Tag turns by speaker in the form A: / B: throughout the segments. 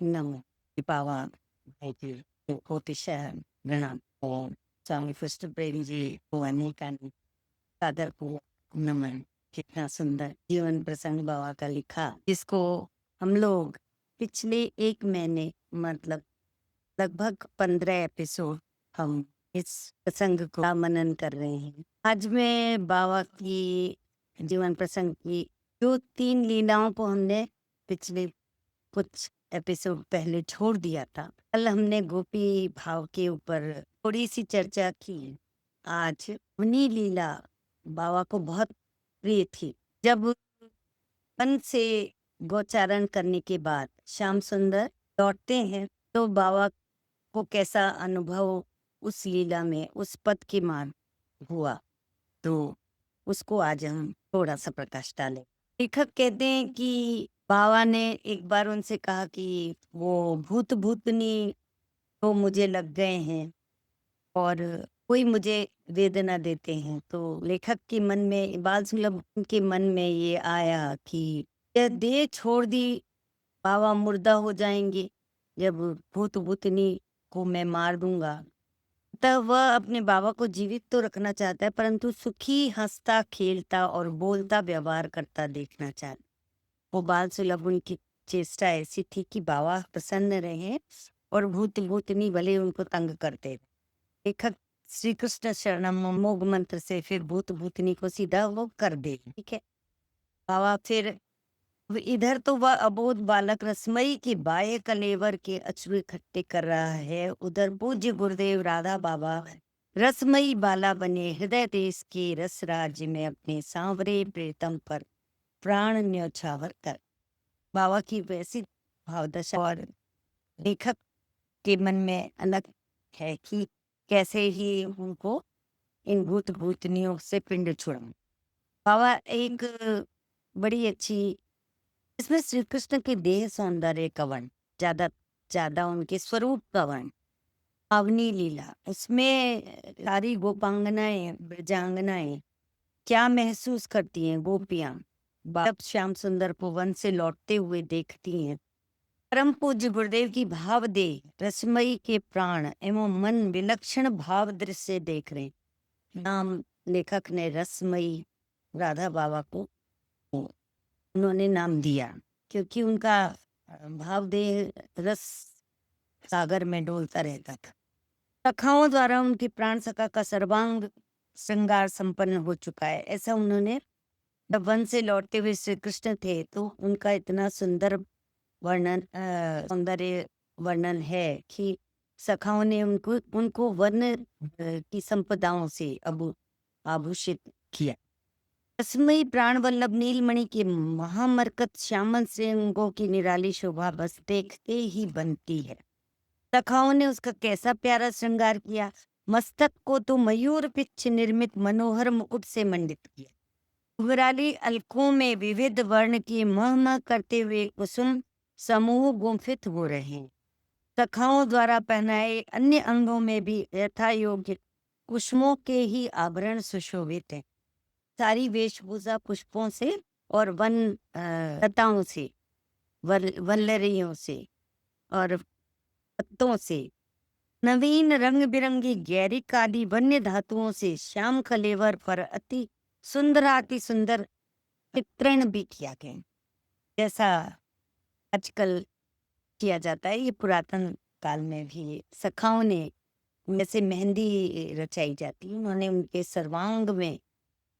A: नमो पावा जी कोटिशा प्रणाम ओम स्वामी कृष्ण प्रेम जी को अनेक सादर को नमन। कितना सुंदर जीवन प्रसंग बाबा का लिखा, जिसको हम लोग पिछले एक महीने मतलब लगभग 15 एपिसोड हम इस प्रसंग को मनन कर रहे हैं। आज मैं बाबा की जीवन प्रसंग की जो 3 लीलाओं को हमने पिछले कुछ एपिसोड पहले छोड़ दिया था। कल हमने गोपी भाव के ऊपर थोड़ी सी चर्चा की। आज उन्हीं लीला बाबा को बहुत प्रिय थी। जब वन से गोचारण करने के बाद श्याम सुंदर लौटते हैं तो बाबा को कैसा अनुभव उस लीला में उस पद के मान हुआ, तो उसको आज हम थोड़ा सा प्रकाश डालें। लेखक कहते हैं कि बाबा ने एक बार उनसे कहा कि वो भूत भूतनी तो मुझे लग गए हैं और कोई मुझे वेदना देते हैं। तो लेखक के मन में, बाल सुलभ के मन में ये आया कि यह देह छोड़ दी, बाबा मुर्दा हो जाएंगे जब भूत भूतनी को मैं मार दूंगा। तब वह अपने बाबा को जीवित तो रखना चाहता है, परंतु सुखी, हंसता, खेलता और बोलता व्यवहार करता देखना चाहता। वो बाल सुलभ उनकी चेष्टा ऐसी थी कि बाबा प्रसन्न रहे और भूत भूतनी भले उनको तंग करते रहे। लेखक श्री कृष्ण शरणम मोग मंत्र से फिर भूत भूतनी को सीधा वो कर दे। ठीक है, बाबा फिर इधर तो वह अबोध बालक रसमई के बाह्य कलेवर के अश्रु इकट्ठे कर रहा है, उधर पूज्य गुरुदेव राधा बाबा रसमई बाला बने हृदय देश के रस राज्य में अपने सांवरे प्रीतम पर प्राण न्यौछावर कर। बाबा की वैसी भावदशा और लेखक के मन में अलग है कि कैसे ही उनको इन भूत भूतनियों से पिंड छुड़ाऊं। बाबा एक बड़ी अच्छी, इसमें श्री कृष्ण के देह सौंदर्य का वर्ण ज्यादा ज्यादा उनके स्वरूप का वर्ण, अवनी लीला, उसमें सारी गोपांगनाएं ब्रजांगनाएं क्या महसूस करती हैं। गोपियां जब श्याम सुंदर को वन से लौटते हुए देखती हैं, परम पूज्य गुरुदेव की भाव दे रसमयी के प्राण एवं मन विलक्षण भाव दृश्य देख रहे हैं। नाम लेखक ने रसमयी राधा बाबा को उन्होंने नाम दिया क्योंकि उनका भाव देह रस सागर में डोलता रहता था। सखाओं द्वारा उनके प्राण सखा का सर्वांग श्रृंगार संपन्न हो चुका है, ऐसा उन्होंने, जब वन से लौटते हुए श्री कृष्ण थे तो उनका इतना सुंदर वर्णन सौंदर्य वर्णन है कि सखाओं ने उनको उनको वर्ण की संपदाओं से आभूषित किया। रसमयी प्राण वल्लभ नीलमणि के महामरकत श्यामल श्रृंगों की निराली शोभा बस देखते ही बनती है। सखाओं ने उसका कैसा प्यारा श्रृंगार किया। मस्तक को तो मयूर पिच्छ निर्मित मनोहर मुकुट से मंडित किया। घुघराली अलकों में विविध वर्ण की मह मह करते हुए कुसुम समूह गुंफित हो रहे हैं। सखाओं द्वारा पहनाए अन्य अंगों में भी यथा योग्य कुसुमों के ही आभरण सुशोभित हैं। सारी वेशभूषा पुष्पों से और वन लताओं से, वल्लरियों से और पत्तों से, नवीन रंग बिरंगी गैरिक आदि वन्य धातुओं से श्याम कलेवर पर अति सुंदर चित्रण भी किया गया, जैसा आजकल किया जाता है। ये पुरातन काल में भी सखाओं ने जैसे मेहंदी रचाई जाती है, उन्होंने उनके सर्वांग में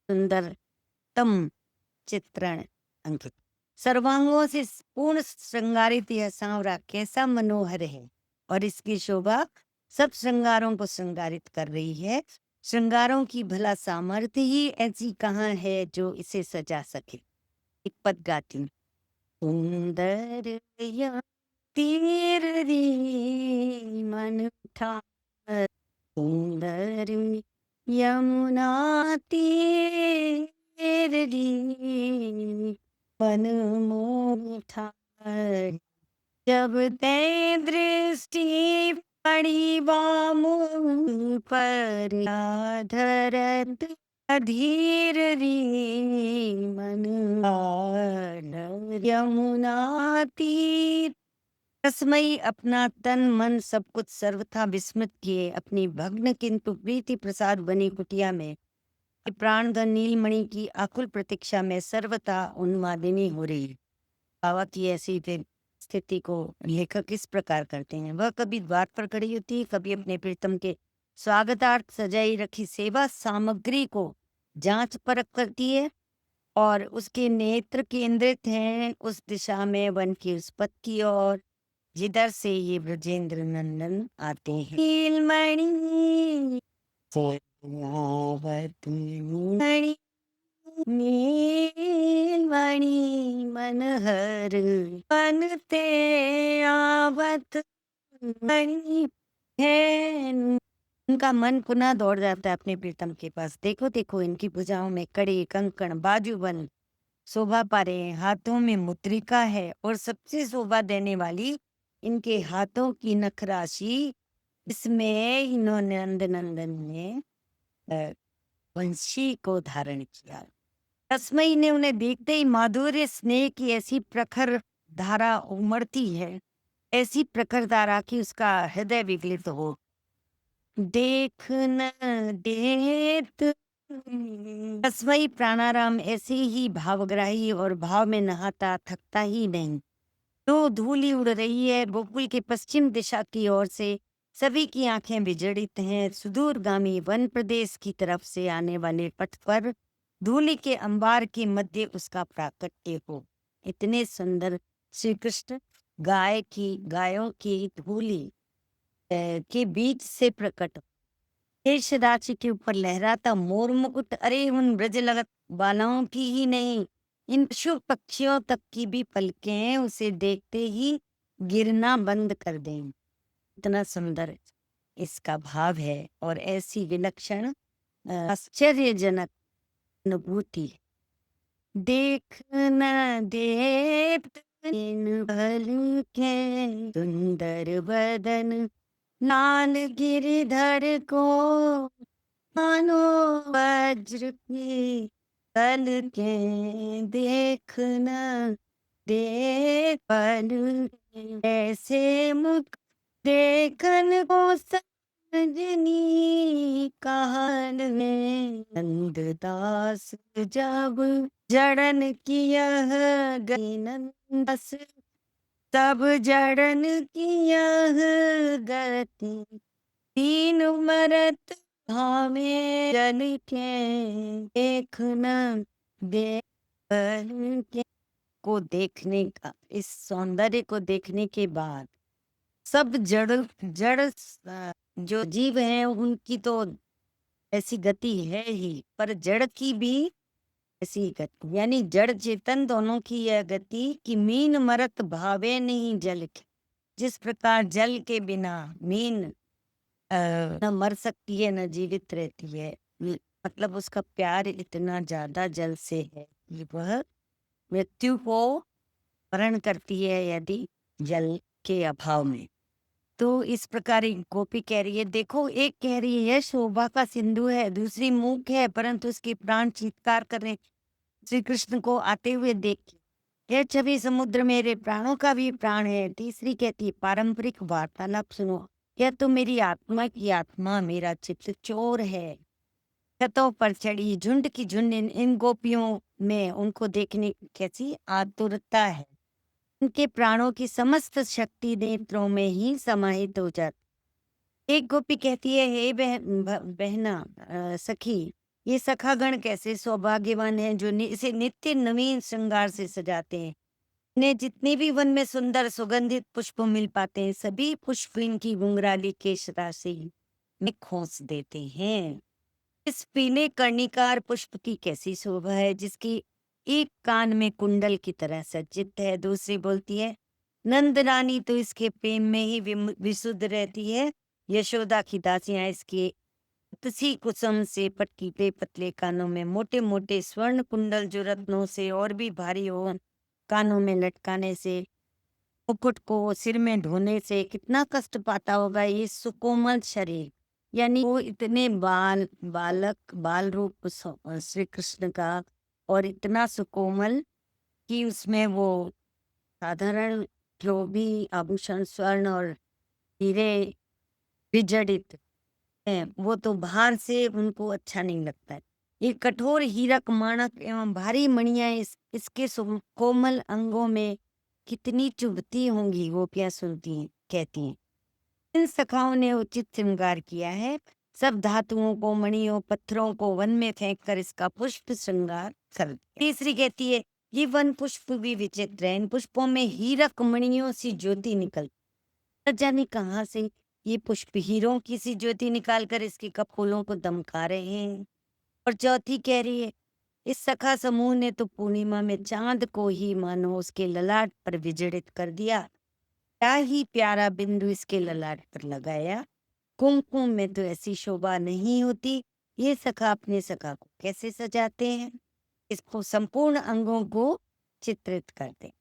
A: सुंदरतम चित्रण अंकित। सर्वांगों से पूर्ण श्रृंगारित यह सांवरा कैसा मनोहर है और इसकी शोभा सब श्रृंगारों को श्रृंगारित कर रही है। श्रृंगारों की भला सामर्थ्य ही ऐसी कहाँ है जो इसे सजा सके। एक पद गाती हूँ। सुंदर या तीर री मन ठार, सुंदर यमुना तीर री मन मोह ठार, जब ते दृष्टि पड़ी बामु पर धरत अधीर री मन आर, यमुना तीर रसमयी अपना तन मन सब कुछ सर्वथा विस्मृत किए अपनी भग्न किंतु प्रीति प्रसाद बनी कुटिया में प्राणधन नीलमणि की आकुल प्रतीक्षा में सर्वथा उन्मादिनी हो रही है। बाबा की ऐसी स्थिति को लेखक इस प्रकार करते हैं। वह कभी द्वार पर खड़ी होती है, कभी अपने प्रीतम के स्वागतार्थ सजाई रखी सेवा सामग्री को जांच परख करती है और उसके नेत्र केंद्रित हैं उस दिशा में वन की उस पथ की ओर जिधर से ये ब्रजेंद्र नंदन आते हैं। नीलमणि से आवत मणि, नीलमणि मनहर मन ते आवत मणि है। उनका मन पुनः दौड़ जाता है अपने प्रीतम के पास। देखो देखो, इनकी भुजाओं में कड़े कंकण बाजूबंद शोभा पा रहे हैं, हाथों में मुद्रिका है और सबसे शोभा देने वाली इनके हाथों की नखराशि। इसमें इन्होंने नंदनंदन ने वंशी को धारण किया। रसमई ने उन्हें देखते ही माधुर्य स्नेह की ऐसी प्रखर धारा उमड़ती है, ऐसी प्रखर धारा कि उसका हृदय विगलित हो। देख न देत रसमई प्राणाराम ऐसे ही भावग्राही और भाव में नहाता थकता ही नहीं। तो धूली उड़ रही है गोकुल के पश्चिम दिशा की ओर से। सभी की आंखें विजड़ित हैं सुदूरगामी वन प्रदेश की तरफ से आने वाले पथ पर धूली के अंबार के मध्य उसका प्राकट्य हो। इतने सुंदर श्री कृष्ण गायों की धूली के बीच से प्रकट शेष राशि के ऊपर लहराता मोर मुकुट। अरे उन ब्रज लगत बालाओं की ही नहीं, इन पशु पक्षियों तक की भी पलकें उसे देखते ही गिरना बंद कर दें। इतना सुंदर इसका भाव है और ऐसी विलक्षण आश्चर्यजनक अनुभूति। देख न देत इन पलकें सुंदर बदन लाल गिरधर को मानो वज्र की पलकें। देख न दे पल ऐसे मुख देखन को सजनी काल में नंददास जब जड़न की यह गई नंदस तब जड़न की यह गति तीन मरत भावे जल के देख न दे पल के। को देखने का इस सौंदर्य को देखने के बाद सब जड़ जड़ जो जीव हैं उनकी तो ऐसी गति है ही, पर जड़ की भी ऐसी गति, यानी जड़ चेतन दोनों की यह गति कि मीन मरत भावे नहीं जल के। जिस प्रकार जल के बिना मीन न मर सकती है न जीवित रहती है, मतलब उसका प्यार इतना ज्यादा जल से है कि वह मृत्यु को वरण करती है यदि जल के अभाव में। तो इस प्रकार एक गोपी कह रही है, देखो एक कह रही है शोभा का सिंधु है, दूसरी मूक है परंतु उसके प्राण चीत्कार कर रहे श्री कृष्ण को आते हुए देख। यह छवि समुद्र मेरे प्राणों का भी प्राण है। तीसरी कहती है पारंपरिक वार्तालाप सुनो, यह तो मेरी आत्मा की आत्मा मेरा चित्त चोर है। छतों पर चढ़ी झुंड की झुंड इन गोपियों में उनको देखने की कैसी आतुरता है। उनके प्राणों की समस्त शक्ति नेत्रों में ही समाहित हो जाती। एक गोपी कहती है, हे बहना सखी, ये सखागण कैसे सौभाग्यवान हैं जो इसे नित्य नवीन श्रृंगार से सजाते हैं। इन्हें जितने भी वन में सुंदर सुगंधित पुष्प मिल पाते हैं सभी पुष्प इनकी घुंघराली केश राशि में खोस देते हैं। इस पीले कर्णिकार पुष्प की कैसी शोभा है जिसकी एक कान में कुंडल की तरह सज्जित है। दूसरी बोलती है, नंद रानी तो इसके प्रेम में ही विशुद्ध रहती है। यशोदा की दासियां इसके तुलसी कुसुम से पटकीले पतले कानों में मोटे मोटे स्वर्ण कुंडल जो रत्नों से और भी भारी हो कानों में लटकाने से मुकुट को सिर में ढोने से कितना कष्ट पाता होगा ये सुकोमल शरीर। यानी वो इतने बाल रूप श्री कृष्ण का और इतना सुकोमल कि उसमें वो साधारण जो भी आभूषण स्वर्ण और हीरे विजड़ित हैं, वो तो बाहर से उनको अच्छा नहीं लगता है। ये कठोर हीरक माणक एवं भारी मणियां इसके कोमल अंगों में कितनी चुभती होंगी, गोपियां सुनती हैं, कहती हैं। इन सखाओं ने उचित श्रृंगार किया है। सब धातुओं को, मणियों, पत्थरों को वन में फेंक कर इसका पुष्प श्रृंगार कर दिया। तीसरी कहती है, ये वन पुष्प भी विचित्र है। इन पुष्पों में हीरक मणियों सी ज्योति निकलती, न जाने कहाँ से ये पुष्प हीरों की सी ज्योति निकालकर इसके कपोलों को दमका रहे हैं। और चौथी कह रही है, इस सखा समूह ने तो पूर्णिमा में चांद को ही मानो उसके ललाट पर विजड़ित कर दिया। क्या ही प्यारा बिंदु इसके ललाट पर लगाया। कुमकुम में तो ऐसी शोभा नहीं होती। ये सखा अपने सखा को कैसे सजाते हैं, इसको संपूर्ण अंगों को चित्रित करते हैं।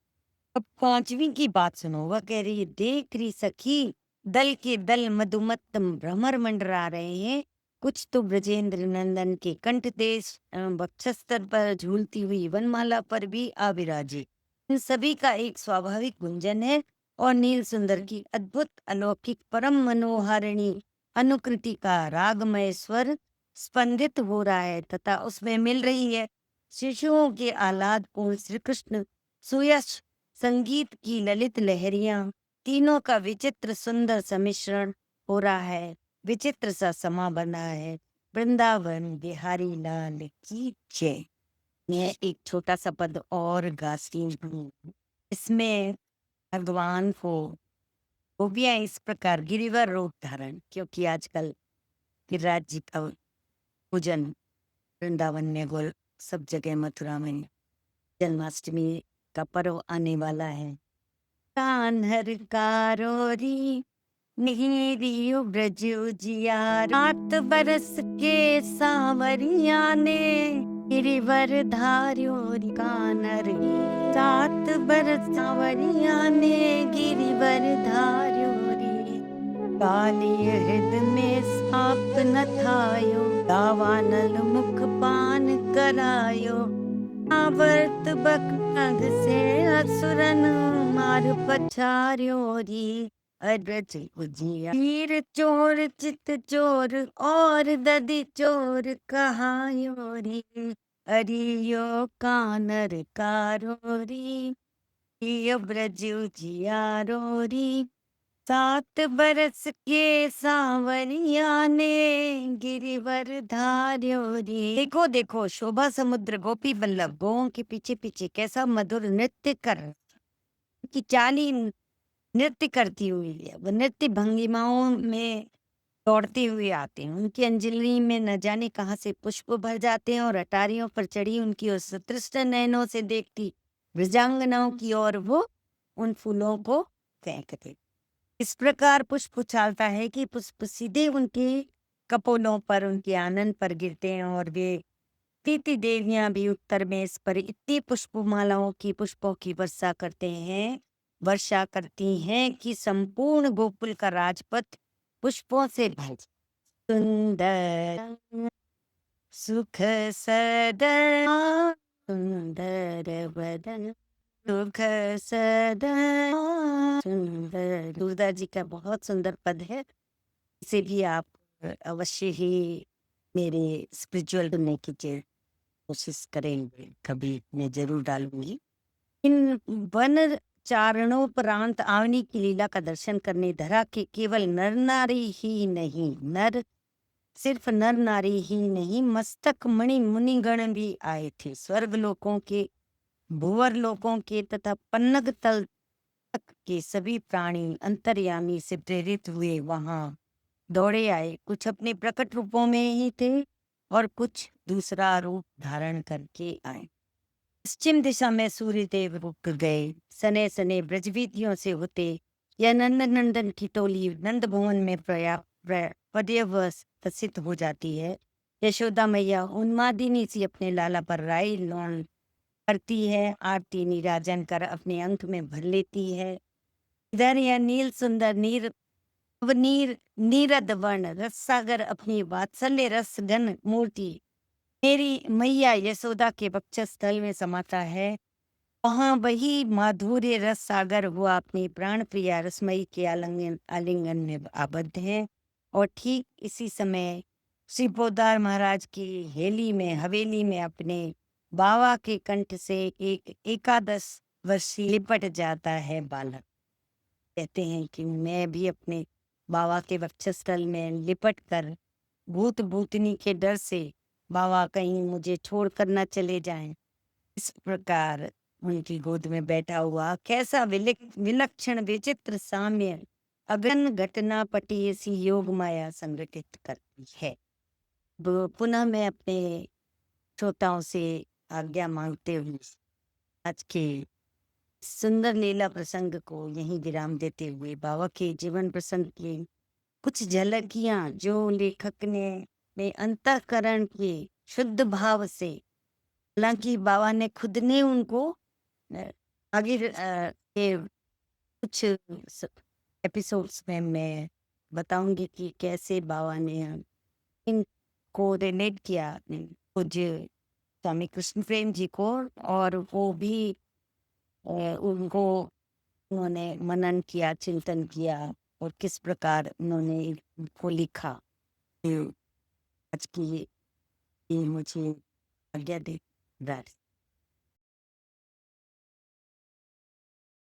A: अब पांचवी की बात सुनो। वह कह रही है, देख रही सखी, दल के दल मधुमत्तम भ्रमर मंडरा रहे हैं। कुछ तो ब्रजेंद्र नंदन के कंठ देश वक्षस्तर पर झूलती हुई वनमाला पर भी आविराजे। इन सभी का एक स्वाभाविक गुंजन है और नील सुंदर की अद्भुत अलौकिक परम मनोहारिणी अनुकृति का रागमय स्वर स्पंदित हो रहा है तथा उसमें मिल रही है शिशुओं के आह्लाद पूर्ण श्री कृष्ण सुयश संगीत की ललित लहरियां। तीनों का विचित्र सुंदर सम्मिश्रण हो रहा है। विचित्र सा समा बना है। वृंदावन बिहारी लाल की जय। मैं एक छोटा सा पद और गाती हूँ। इसमें भगवान को गोपियां इस प्रकार गिरिवर रूप धारण, क्योंकि आजकल गिरिराज जी का पूजन वृंदावन में, गोल सब जगह, मथुरा में जन्माष्टमी का पर्व आने वाला है। कान्हर कारोरी नीरियो ब्रजो जिया, 8 बरस के सांवरिया ने गिरिवर धार्यो री कानर। 7 बरस सांवरिया ने गिरिवर धार्यो री। काली हृद में साप न थायो, दावानल मुख पान करायो। आवर्त बकनग से असुरन मार पछार्यो री। अरज उजिया हीर चोर चित चोर और दधि चोर कहायो री। अरियो कानर कारोरी यो ब्रज उजियारो री। 7 बरस के सांवरिया ने गिरिवर धार्यो री। देखो देखो, शोभा समुद्र गोपी बल्लभ गौओं के पीछे पीछे कैसा मधुर नृत्य कर, की चाली नृत्य करती हुई है। वो नृत्य भंगिमाओं में दौड़ते हुए आते हैं। उनकी अंजलि में न जाने कहाँ से पुष्प भर जाते हैं और अटारियों पर चढ़ी उनकी उस तृष्ण नयनों से देखती वृजांगनाओं की ओर वो उन फूलों को फेंकते। इस प्रकार पुष्प उछालता है कि पुष्प सीधे उनके कपोलों पर, उनके आनंद पर गिरते हैं और वे तीती देवियां भी उत्तर में इस पर इतनी पुष्पमालाओं की, पुष्पों की वर्षा करती हैं कि संपूर्ण गोकुल का राजपथ पुष्पों से भर। सुंदर सुख सदन, सुंदर बदन, सुख सदन सुंदर। दुर्गा जी का बहुत सुंदर पद है। इसे भी आप अवश्य ही मेरे स्पिरिचुअल सुनने की कोशिश करेंगे, कभी मैं जरूर डालूंगी। इन वन चारणोपरांत आवनी की लीला का दर्शन करने धरा के केवल नर नारी ही नहीं, सिर्फ नर नारी ही नहीं, मस्तक मणि मुनिगण भी आए थे। स्वर्ग लोकों के, भूवर लोकों के तथा पन्नग तल तक के सभी प्राणी अंतर्यामी से प्रेरित हुए वहां दौड़े आए। कुछ अपने प्रकट रूपों में ही थे और कुछ दूसरा रूप धारण करके आए। पश्चिम दिशा में सूर्यदेव रुक गए। सने सने ब्रजवीतियों से होते यह नंद नंदन की टोली नंद भवन में पर्यवसित हो जाती है। यशोदा मैया उन्मादिनी सी अपने लाला पर राई लौन करती है। आरती नीराजन कर अपने अंक में भर लेती है। इधर यह नील सुंदर नीरद वर्ण रस सागर अपनी वात्सल्य रस घन मूर्ति मेरी मैया यशोदा के वक्षस्थल में समाता है। वहाँ वही माधुर्य रस सागर हुआ अपनी प्राण प्रिया रसमयी के आलिंगन आलिंगन में आबद्ध हैं। और ठीक इसी समय श्री पोदार महाराज की हवेली में अपने बाबा के कंठ से एक एकादश वर्षीय लिपट जाता है बालक। कहते हैं कि मैं भी अपने बाबा के वक्षस्थल में लिपट कर भूत भूतनी के डर से बाबा कहीं मुझे छोड़ कर न चले जाएं, इस प्रकार उनकी गोद में बैठा हुआ कैसा विलक्षण विचित्र साम्य अगन घटना पटी ऐसी योग माया संगठित करती है। पुनः मैं अपने श्रोताओं से आज्ञा मांगते हुए आज के सुंदर लीला प्रसंग को यहीं विराम देते हुए बाबा के जीवन प्रसंग की कुछ झलकियां जो लेखक ने अपने अंतःकरण के शुद्ध भाव से, हालांकि बाबा ने खुद ने उनको आगे के कुछ एपिसोड्स में मैं बताऊंगी कि कैसे बाबा ने इनको रिलेट किया कुछ स्वामी कृष्ण प्रेम जी को, और वो भी उनको उन्होंने मनन किया, चिंतन किया और किस प्रकार उन्होंने इनको लिखा। आज की ये मुझे आज्ञा दे।